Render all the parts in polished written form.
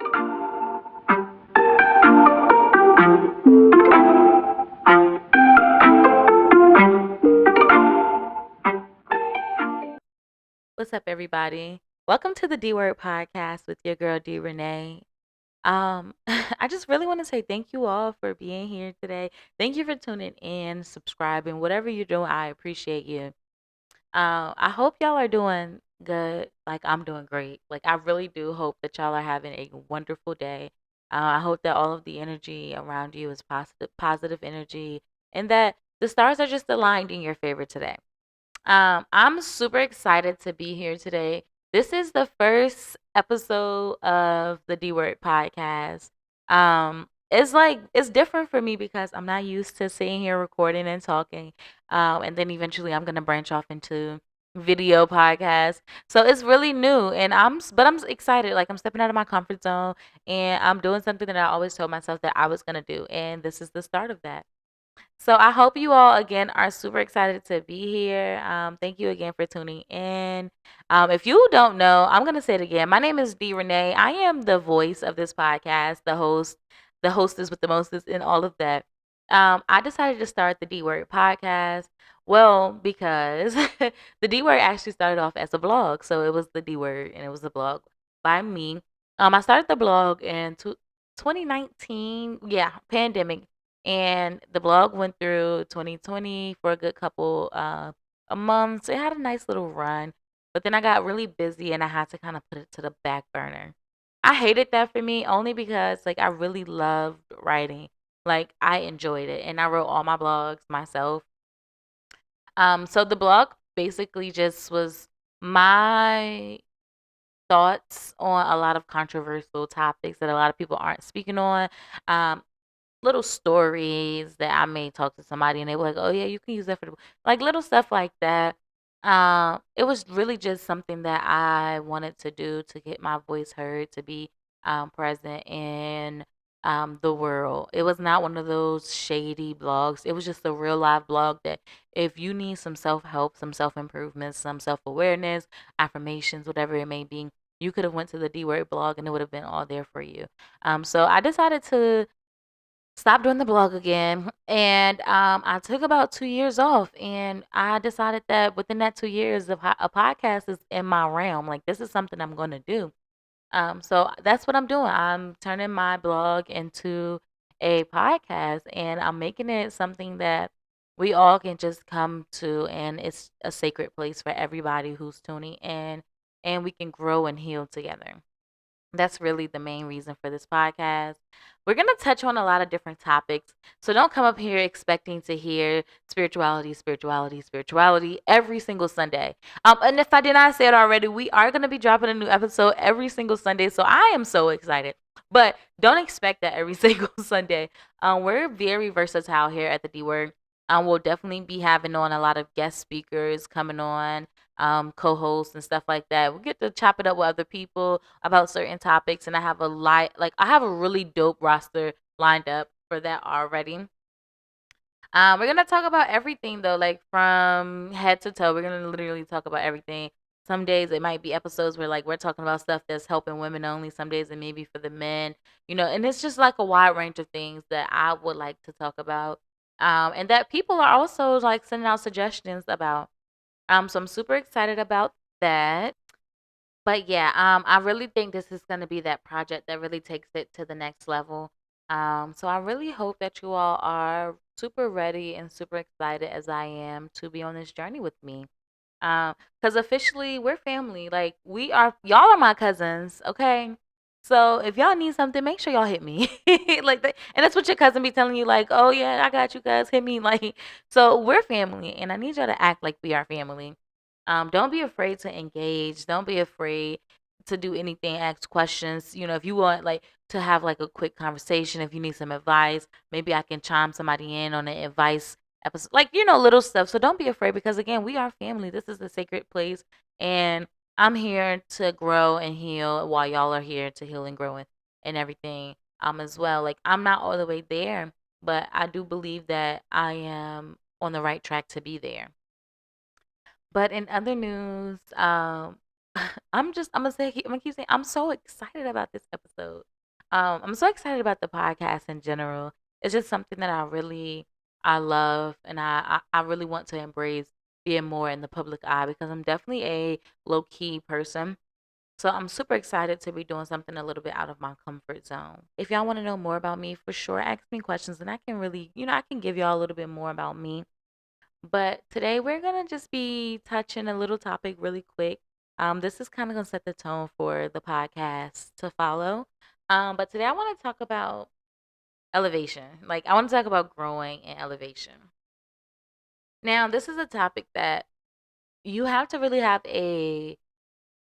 What's up, everybody? Welcome to the D Word Podcast with your girl D Renee. I just really want to say thank you all for being here today. Thank you for tuning in, subscribing, whatever you're doing. I appreciate you. I hope y'all are doing good. Like I'm doing great. Like I really do hope that y'all are having a wonderful day. I hope that all of the energy around you is positive energy, and that the stars are just aligned in your favor today. I'm super excited to be here today. This is the first episode of the D Word podcast. It's like it's different for me because I'm not used to sitting here recording and talking. And then eventually I'm gonna branch off into video podcast. So it's really new, and but I'm excited. Like I'm stepping out of my comfort zone, and I'm doing something that I always told myself that I was gonna do, and this is the start of that. So I hope you all again are super excited to be here. Thank you again for tuning in. If you don't know, I'm gonna say it again. My name is D Renee. I am the voice of this podcast, the hostess with the mostest, and all of that. I decided to start the D Word podcast. Well, because the D Word actually started off as a blog, so it was the D Word, and it was a blog by me. I started the blog in 2019. Yeah, pandemic, and the blog went through 2020 for a good couple a months. It had a nice little run, but then I got really busy and I had to kind of put it to the back burner. I hated that for me only because like I really loved writing. Like I enjoyed it and I wrote all my blogs myself. So the blog basically just was my thoughts on a lot of controversial topics that a lot of people aren't speaking on. Um, Little stories that I may talk to somebody and they were like, "Oh yeah, you can use that for the," like little stuff like that. It was really just something that I wanted to do to get my voice heard, to be present in the world. It was not one of those shady blogs. It was just a real live blog that if you need some self help, some self improvement, some self awareness, affirmations, whatever it may be, you could have went to the D Word blog and it would have been all there for you. So I decided to stopped doing the blog again, and I took about 2 years off, and I decided that within that 2 years, a podcast is in my realm. Like this is something I'm going to do. So that's what I'm doing. I'm turning my blog into a podcast, and I'm making it something that we all can just come to, and it's a sacred place for everybody who's tuning in, and we can grow and heal together. That's really the main reason for this podcast. We're going to touch on a lot of different topics. So don't come up here expecting to hear spirituality, spirituality, spirituality every single Sunday. And if I did not say it already, we are going to be dropping a new episode every single Sunday. So I am so excited. But don't expect that every single Sunday. We're very versatile here at the D Word. We'll definitely be having on a lot of guest speakers coming on, co-hosts and stuff like that. We get to chop it up with other people about certain topics, and I have a really dope roster lined up for that already. We're gonna talk about everything though, like from head to toe. We're gonna literally talk about everything. Some days it might be episodes where like we're talking about stuff that's helping women only. Some days it may be for the men, and it's just like a wide range of things that I would like to talk about. And that people are also like sending out suggestions about. So I'm super excited about that. But yeah, I really think this is gonna be that project that really takes it to the next level. So I really hope that you all are super ready and super excited as I am to be on this journey with me. Because officially we're family. Like y'all are my cousins, okay? So if y'all need something, make sure y'all hit me. Like that, and that's what your cousin be telling you, like, oh yeah, I got you guys, hit me. Like, so we're family, and I need y'all to act like we are family. Don't be afraid to engage. Don't be afraid to do anything, ask questions. If you want like to have like a quick conversation, if you need some advice, maybe I can chime somebody in on the advice episode, like little stuff. So don't be afraid because again, we are family. This is a sacred place, and I'm here to grow and heal while y'all are here to heal and grow and everything as well. Like I'm not all the way there, but I do believe that I am on the right track to be there. But in other news, I'm gonna say I'm gonna keep saying I'm so excited about this episode. I'm so excited about the podcast in general. It's just something that I love, and I really want to embrace being more in the public eye because I'm definitely a low key person. So I'm super excited to be doing something a little bit out of my comfort zone. If y'all want to know more about me, for sure, ask me questions, and I can really, I can give y'all a little bit more about me. But today we're gonna just be touching a little topic really quick. This is kind of gonna set the tone for the podcast to follow. But today I want to talk about elevation. Like I want to talk about growing and elevation. Now, this is a topic that you have to really have a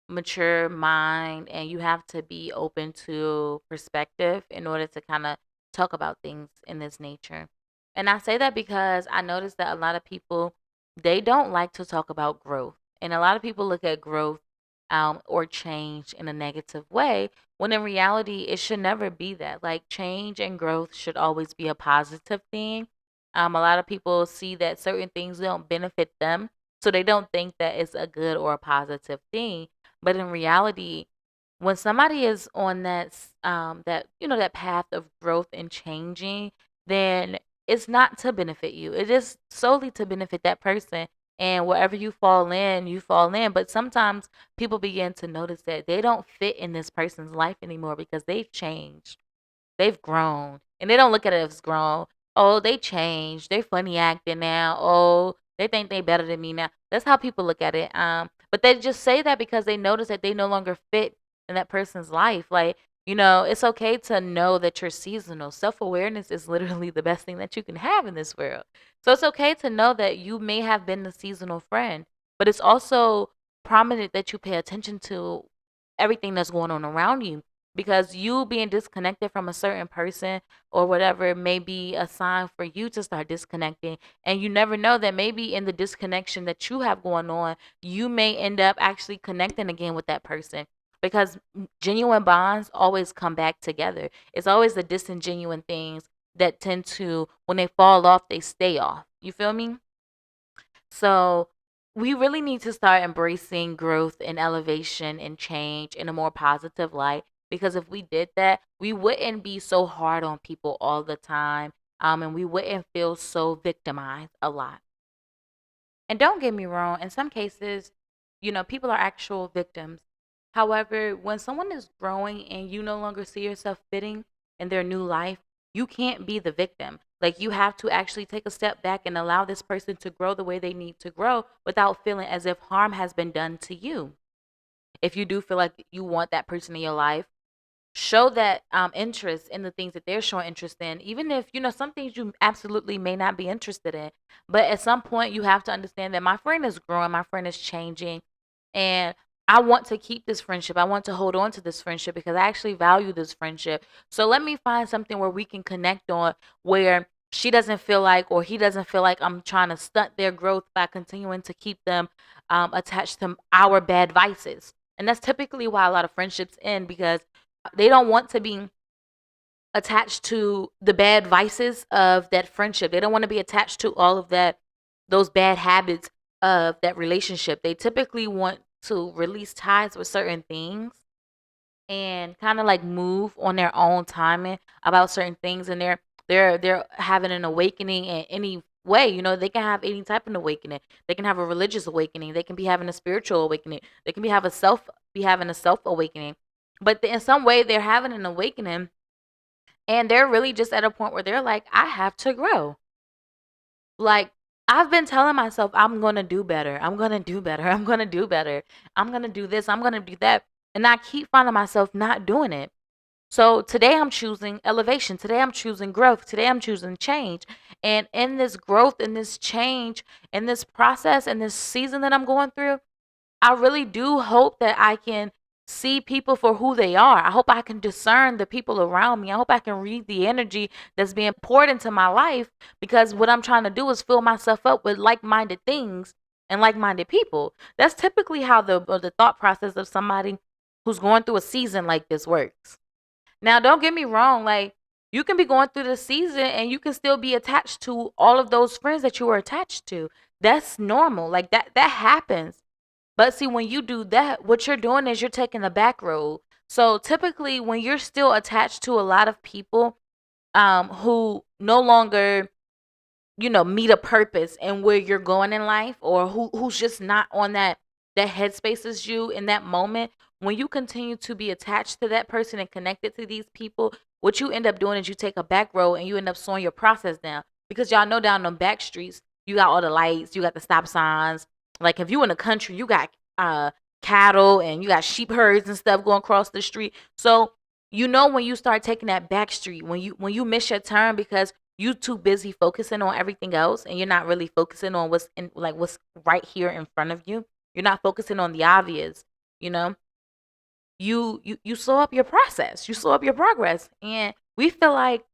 mature mind and you have to be open to perspective in order to kind of talk about things in this nature. And I say that because I noticed that a lot of people they don't like to talk about growth. And a lot of people look at growth or change in a negative way when in reality it should never be that. Like change and growth should always be a positive thing. A lot of people see that certain things don't benefit them, so they don't think that it's a good or a positive thing, but in reality, when somebody is on that that path of growth and changing, then it's not to benefit you. It is solely to benefit that person. And wherever you fall in, you fall in. But sometimes people begin to notice that they don't fit in this person's life anymore because they've changed. They've grown, and they don't look at it as grown. Oh, they changed. They funny acting now. Oh, they think they better than me now. That's how people look at it. But they just say that because they notice that they no longer fit in that person's life. Like, it's okay to know that you're seasonal. Self-awareness is literally the best thing that you can have in this world. So it's okay to know that you may have been the seasonal friend, but it's also prominent that you pay attention to everything that's going on around you, because you being disconnected from a certain person or whatever may be a sign for you to start disconnecting. And you never know that maybe in the disconnection that you have going on, you may end up actually connecting again with that person, because genuine bonds always come back together. It's always the disingenuine things that tend to, when they fall off, they stay off. You feel me? So we really need to start embracing growth and elevation and change in a more positive light, because if we did that, we wouldn't be so hard on people all the time. And we wouldn't feel so victimized a lot. And don't get me wrong, in some cases, people are actual victims. However, when someone is growing and you no longer see yourself fitting in their new life, you can't be the victim. Like you have to actually take a step back and allow this person to grow the way they need to grow without feeling as if harm has been done to you. If you do feel like you want that person in your life, show that interest in the things that they're showing interest in, even if some things you absolutely may not be interested in. But at some point you have to understand that my friend is growing, my friend is changing, and I want to keep this friendship. I want to hold on to this friendship because I actually value this friendship. So let me find something where we can connect on, where she doesn't feel like, or he doesn't feel like I'm trying to stunt their growth by continuing to keep them attached to our bad vices. And that's typically why a lot of friendships end, because they don't want to be attached to the bad vices of that friendship. They don't want to be attached to all of those bad habits of that relationship. They typically want to release ties with certain things and kind of like move on their own timing about certain things, and they're having an awakening in any way. They can have any type of awakening. They can have a religious awakening, they can be having a spiritual awakening, they can be having a self awakening. But in some way they're having an awakening, and they're really just at a point where they're like, I have to grow. Like, I've been telling myself I'm going to do better. I'm going to do better. I'm going to do better. I'm going to do this. I'm going to do that. And I keep finding myself not doing it. So today I'm choosing elevation. Today I'm choosing growth. Today I'm choosing change. And in this growth, in this change, in this process, in this season that I'm going through, I really do hope that I can see people for who they are. I hope I can discern the people around me. I hope I can read the energy that's being poured into my life, because what I'm trying to do is fill myself up with like-minded things and like-minded people. That's typically how the thought process of somebody who's going through a season like this works. Now, don't get me wrong, like you can be going through the season and you can still be attached to all of those friends that you were attached to. That's normal. Like that happens. But see, when you do that, what you're doing is you're taking the back road. So typically, when you're still attached to a lot of people who no longer meet a purpose and where you're going in life, or who's just not on that headspace as you in that moment, when you continue to be attached to that person and connected to these people, what you end up doing is you take a back road and you end up slowing your process down, because y'all know down them back streets you got all the lights, you got the stop signs. Like if you in the country, you got cattle and you got sheep herds and stuff going across the street. So when you start taking that back street, when you miss your turn because you too busy focusing on everything else and you're not really focusing on what's right here in front of you. You're not focusing on the obvious, you know. You slow up your process. You slow up your progress. And we feel like,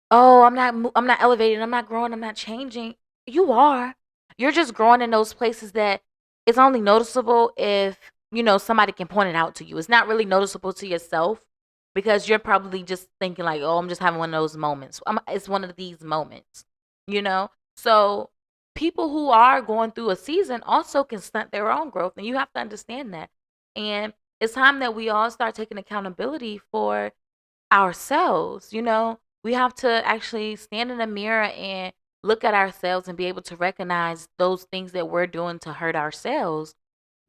"Oh, I'm not elevating. I'm not growing. I'm not changing." You are. You're just growing in those places that it's only noticeable if, somebody can point it out to you. It's not really noticeable to yourself because you're probably just thinking like, "Oh, I'm just having one of those moments. It's one of these moments." You know? So, people who are going through a season also can stunt their own growth, and you have to understand that. And it's time that we all start taking accountability for ourselves. We have to actually stand in the mirror and look at ourselves and be able to recognize those things that we're doing to hurt ourselves,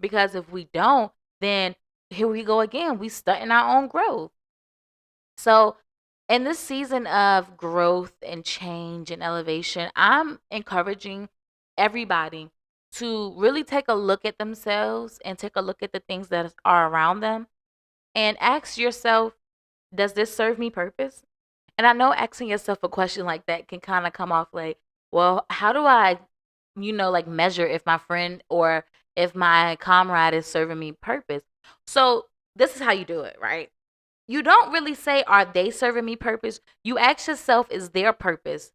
because if we don't, then here we go again, we stunting our own growth. So in this season of growth and change and elevation, I'm encouraging everybody to really take a look at themselves and take a look at the things that are around them and ask yourself, does this serve me purpose? And I know asking yourself a question like that can kind of come off like, well, how do I, like measure if my friend or if my comrade is serving me purpose? So this is how you do it, right? You don't really say, are they serving me purpose? You ask yourself, is their purpose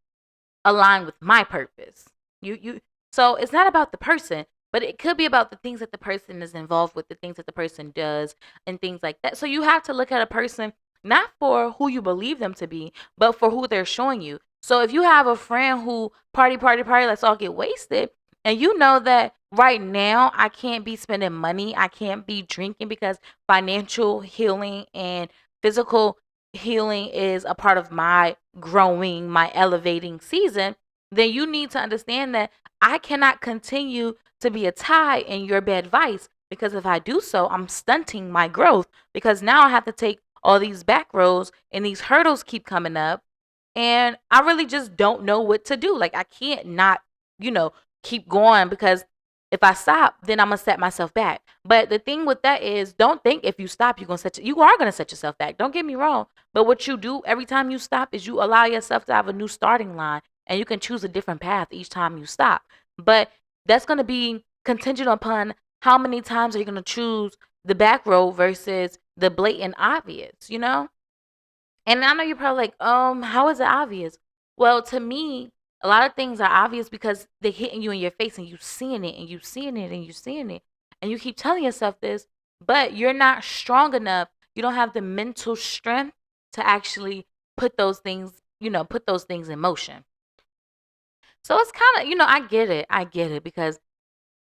align with my purpose? You so it's not about the person, but it could be about the things that the person is involved with, the things that the person does and things like that. So you have to look at a person not for who you believe them to be, but for who they're showing you. So if you have a friend who party, let's all get wasted, and you know that right now I can't be spending money, I can't be drinking because financial healing and physical healing is a part of my growing, my elevating season, then you need to understand that I cannot continue to be a tie in your bad vice, because if I do so, I'm stunting my growth, because now I have to take all these back roads and these hurdles keep coming up and I really just don't know what to do. Like I can't not, keep going, because if I stop, then I'm gonna set myself back. But the thing with that is, don't think if you stop, you are gonna set yourself back. Don't get me wrong. But what you do every time you stop is you allow yourself to have a new starting line, and you can choose a different path each time you stop. But that's gonna be contingent upon how many times are you gonna choose the back road versus the blatant obvious. And I know you're probably like, how is it obvious? Well, to me, a lot of things are obvious because they're hitting you in your face and you seeing it and you seeing it and you seeing it. And you keep telling yourself this, but you're not strong enough. You don't have the mental strength to actually put those things in motion. So it's kind of, I get it. I get it, because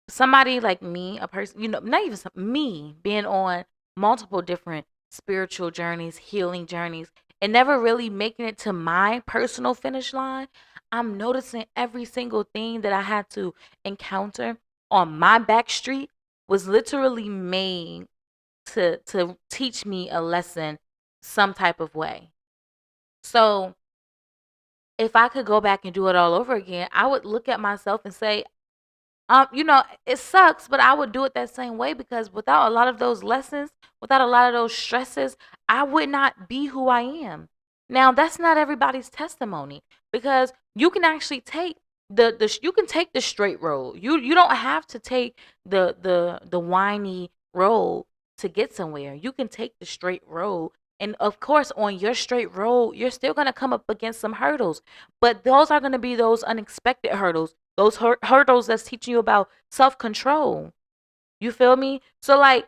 somebody like me, a person, not even me, being on multiple different spiritual journeys, healing journeys, and never really making it to my personal finish line, I'm noticing every single thing that I had to encounter on my back street was literally made to teach me a lesson some type of way. So if I could go back and do it all over again, I would look at myself and say, it sucks, but I would do it that same way, because without a lot of those lessons, without a lot of those stresses, I would not be who I am. Now, that's not everybody's testimony, because you can actually take you can take the straight road. You don't have to take the whiny road to get somewhere. You can take the straight road. And of course, on your straight road, you're still going to come up against some hurdles, but those are going to be those unexpected hurdles, those hurdles that's teaching you about self-control. You feel me? So like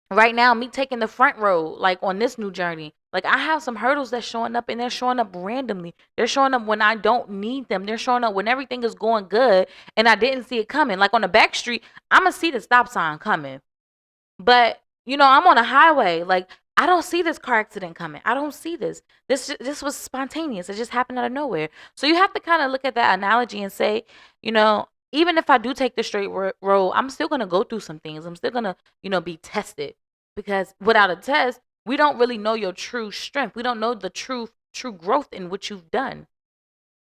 right now, me taking the front road, like on this new journey, Like I have some hurdles that's showing up and they're showing up randomly. They're showing up when I don't need them. They're showing up when everything is going good and I didn't see it coming. Like on the back street, I'm gonna see the stop sign coming. But I'm on a highway. Like I don't see this car accident coming. I don't see this. This was spontaneous. It just happened out of nowhere. So you have to kind of look at that analogy and say, even if I do take the straight road, I'm still gonna go through some things. I'm still gonna, be tested because without a test, we don't really know your true strength. We don't know the true growth in what you've done.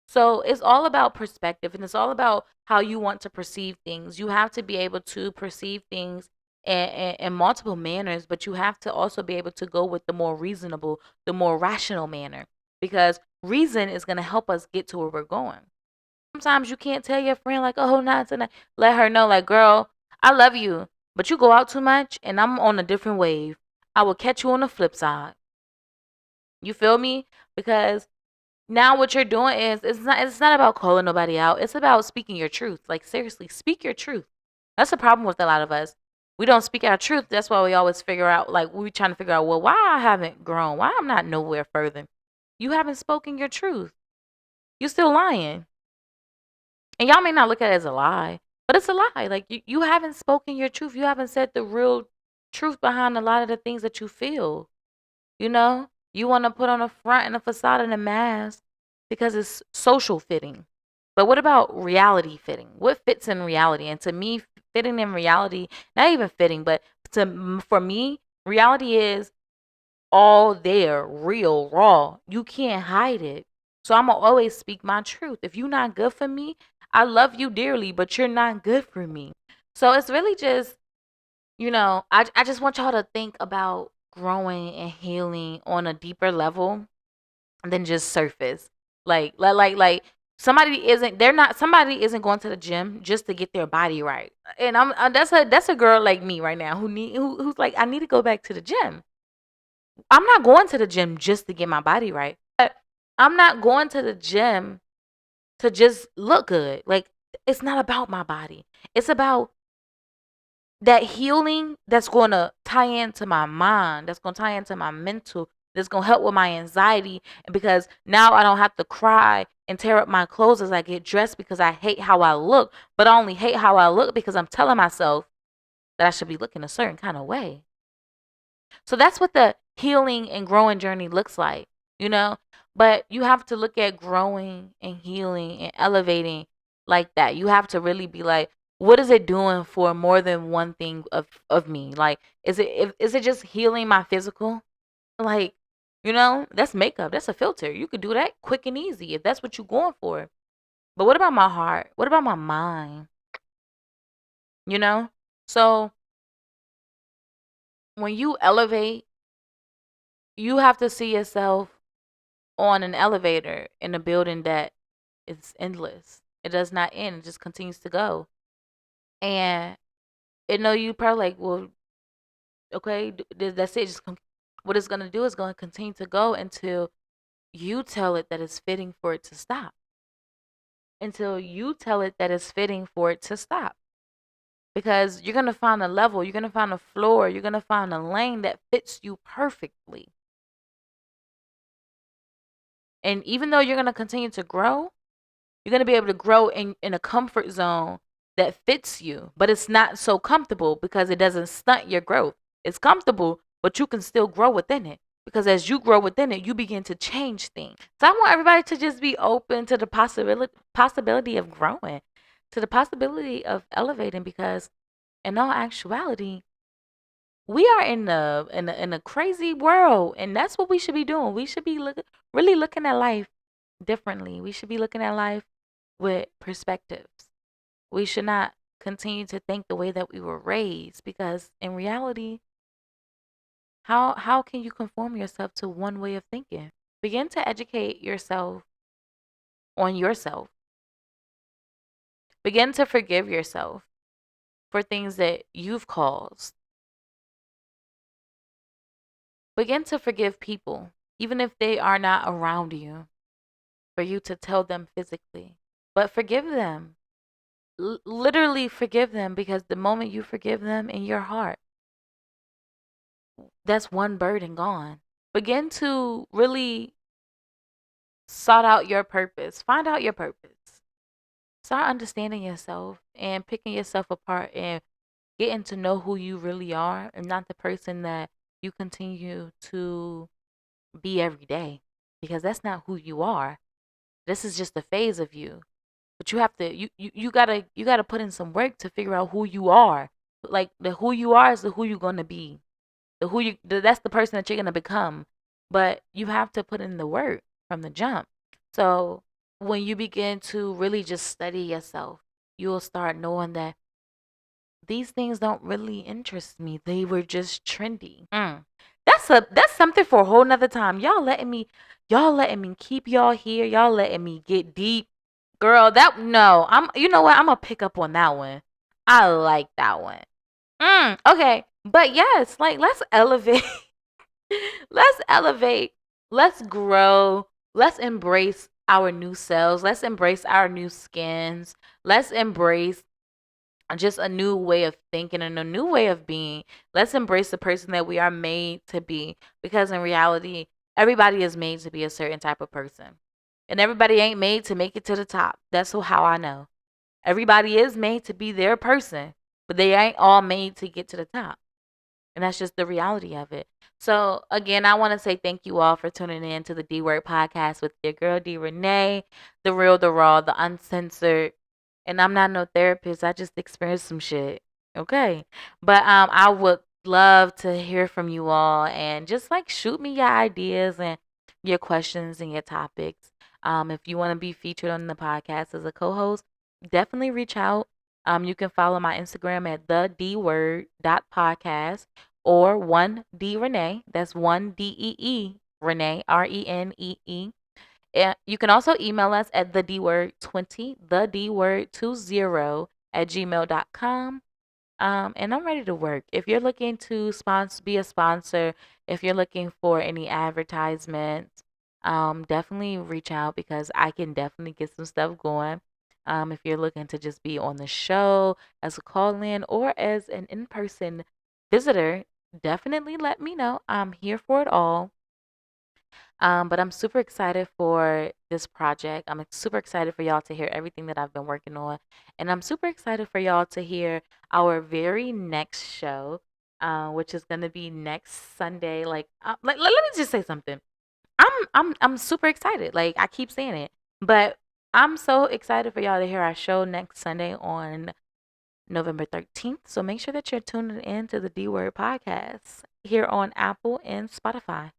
So it's all about perspective and it's all about how you want to perceive things. You have to be able to perceive things in multiple manners, but you have to also be able to go with the more reasonable, the more rational manner because reason is going to help us get to where we're going. Sometimes you can't tell your friend, like, oh, not tonight. Let her know, like, girl, I love you, but you go out too much and I'm on a different wave. I will catch you on the flip side. You feel me? Because now what you're doing is it's not about calling nobody out. It's about speaking your truth. Like seriously, speak your truth. That's the problem with a lot of us. We don't speak our truth. That's why we always figure out like we trying to figure out, well, why I haven't grown, why I'm not nowhere further. You haven't spoken your truth. You're still lying. And y'all may not look at it as a lie, but it's a lie. Like you haven't spoken your truth. You haven't said the real truth behind a lot of the things that you feel. You want to put on a front and a facade and a mask because it's social fitting. But what about reality fitting? What fits in reality? And to me, fitting in reality, not even fitting, but for me, reality is all there, real, raw. You can't hide it. So I'm gonna always speak my truth. If you're not good for me, I love you dearly, but you're not good for me. So it's really just, I just want y'all to think about growing and healing on a deeper level than just surface. Like somebody isn't going to the gym just to get their body right. And that's a girl like me right now who's like I need to go back to the gym. I'm not going to the gym just to get my body right. But I'm not going to the gym to just look good. Like it's not about my body. It's about that healing that's going to tie into my mind, that's going to tie into my mental, that's going to help with my anxiety. And because now I don't have to cry and tear up my clothes as I get dressed because I hate how I look, but I only hate how I look because I'm telling myself that I should be looking a certain kind of way. So that's what the healing and growing journey looks like, you know? But you have to look at growing and healing and elevating like that. You have to really be like, what is it doing for more than one thing of me? Like, is it just healing my physical? Like, that's makeup. That's a filter. You could do that quick and easy if that's what you're going for. But what about my heart? What about my mind? You know? So when you elevate, you have to see yourself on an elevator in a building that is endless. It does not end. It just continues to go. And you probably like, well, okay, that's it. What it's gonna do is going to continue to go until you tell it that it's fitting for it to stop. Until you tell it that it's fitting for it to stop. Because you're gonna find a level, you're gonna find a floor, you're gonna find a lane that fits you perfectly. And even though you're gonna continue to grow, you're going to be able to grow in a comfort zone that fits you, but it's not so comfortable because it doesn't stunt your growth. It's comfortable, but you can still grow within it because as you grow within it, you begin to change things. So I want everybody to just be open to the possibility of growing, to the possibility of elevating because in all actuality, we are in a crazy world and that's what we should be doing. We should be really looking at life differently. We should be looking at life with perspectives. We should not continue to think the way that we were raised because in reality, how can you conform yourself to one way of thinking? Begin to educate yourself on yourself. Begin to forgive yourself for things that you've caused. Begin to forgive people, even if they are not around you, for you to tell them physically. But forgive them. Literally forgive them because the moment you forgive them in your heart, that's one burden gone. begin to really sort out your purpose. Find out your purpose. Start understanding yourself and picking yourself apart and getting to know who you really are and not the person that you continue to be every day, because that's not who you are. This is just a phase of you. But you have to you gotta put in some work to figure out who you are. Like the who you are is the who you're gonna be. That's the person that you're gonna become. But you have to put in the work from the jump. So when you begin to really just study yourself, you'll start knowing that these things don't really interest me. They were just trendy. That's something for a whole nother time. Y'all letting me keep y'all here. Y'all letting me get deep. Girl, that no. You know what? I'm gonna pick up on that one. I like that one. Okay. But yes, like let's elevate. Let's elevate. Let's grow. Let's embrace our new selves. Let's embrace our new skins. Let's embrace just a new way of thinking and a new way of being. Let's embrace the person that we are made to be, because in reality, everybody is made to be a certain type of person. And everybody ain't made to make it to the top. That's how I know. Everybody is made to be their person, but they ain't all made to get to the top. And that's just the reality of it. So again, I want to say thank you all for tuning in to the D Word podcast with your girl D Renee, the real, the raw, the uncensored. And I'm not no therapist. I just experienced some shit. Okay. But I would love to hear from you all and just like shoot me your ideas and your questions and your topics. If you want to be featured on the podcast as a co-host, definitely reach out. You can follow my Instagram at the D Word podcast or 1D Renee. That's 1DEE Renee, RENEE. And you can also email us at the D Word 20, the D Word 20 at gmail.com. And I'm ready to work. If you're looking to be a sponsor, if you're looking for any advertisements, definitely reach out because I can definitely get some stuff going. If you're looking to just be on the show as a call in or as an in person visitor, definitely let me know. I'm here for it all. But I'm super excited for this project. I'm super excited for y'all to hear everything that I've been working on. And I'm super excited for y'all to hear our very next show, which is going to be next Sunday. Let me just say something. I'm super excited. Like I keep saying it, but I'm so excited for y'all to hear our show next Sunday on November 13th. So make sure that you're tuning in to the D Word podcast here on Apple and Spotify.